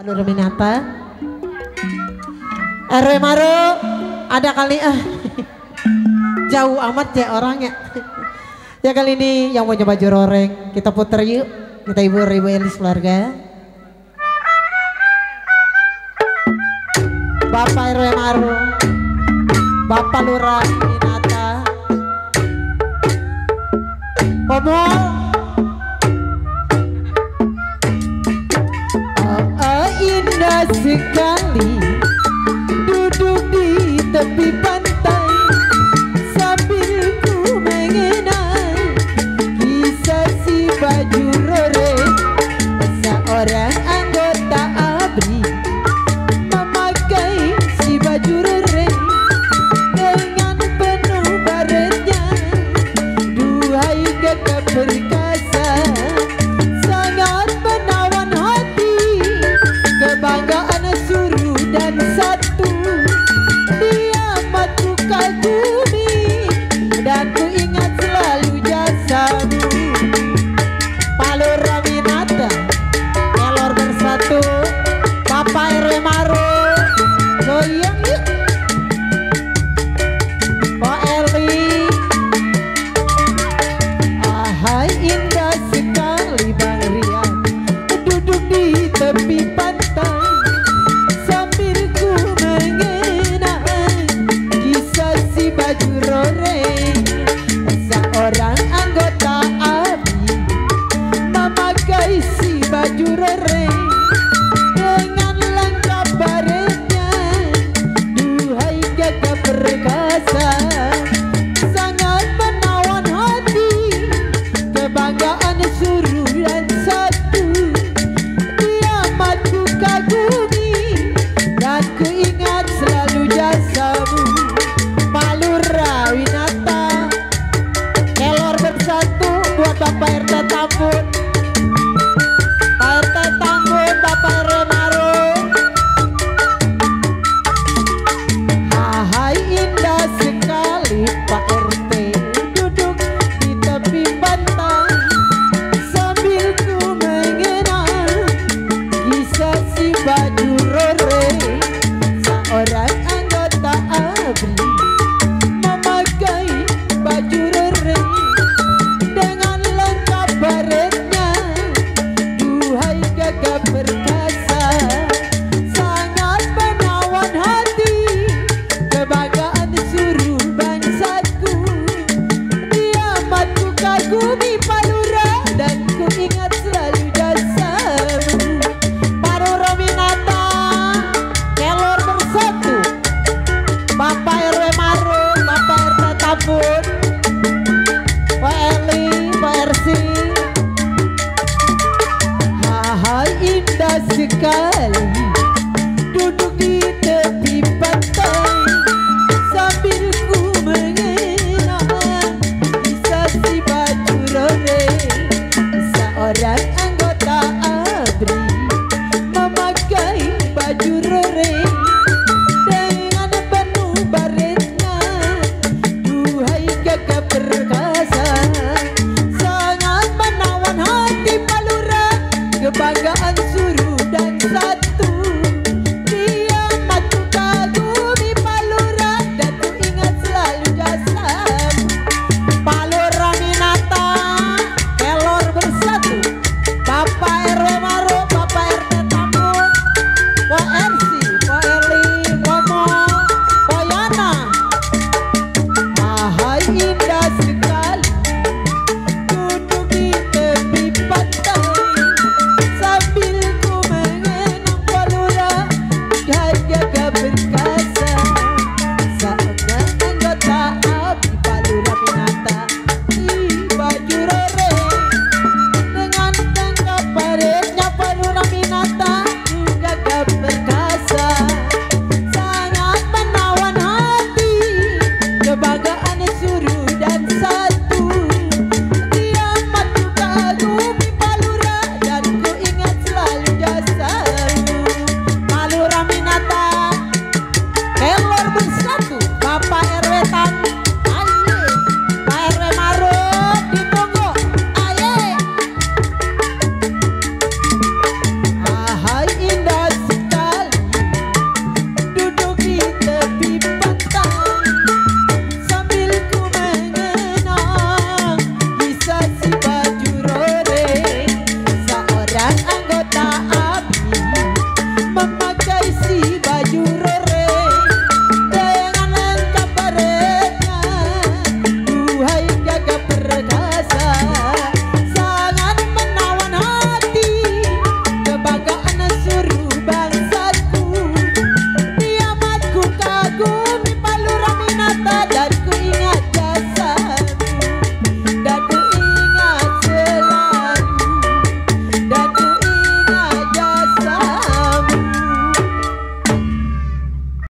Aduh Minata RW Maro ada kali jauh amat ya orangnya ya. Kali ini yang mau coba jororeng kita puter yuk, kita ibu Elis keluarga Bapak RW Maro, Bapak Lurah Minata Pomol indah sekali duduk di tepi pantai sambil ku mengenang kisah si baju rore, seorang anggota ABRI memakai si baju rore dengan penuh baretnya. Duhai gagah perkasa, sangat menawan hati, kebanggaan suruh dan satu, dia matu kagumi dan ku ingat selalu jasamu. Palura Minata Kelor bersatu, Bapak RW Maro goyang yuk. Pak Eli, ahai indah sekali Bang Rian duduk di tepi pantai sambil ku mengenang kisah si baju rore, seorang anggota ABRI memakai si baju rore dengan lengkap baretnya. Duhai gagah perkasa, sangat menawan hati, kebanggaan suruh dan satu, dia matu kagumi dan ku ingat selalu jasamu. Palura Winata Kelor bersatu buat Bapak RT Tambun, Pak RT Tambun, Bapak RW Maro. Ahai indah sekali Pak RT duduk di tepi pantai sambil ku mengenang kisah si baju rore, seorang anggota ABRI memakai baju rore dengan lengkap baretnya. Duhai gagah perkasa, sangat menawan hati, kebanggaan suruh bangsaku, dia matu kagumi Palura dan ku ingat selalu jasamu. Palura Minata Kelor bersatu, Bapak RW Maro, Bapak RT Tambun, Pak Eli, Pak Ersi. Ahai indah sekali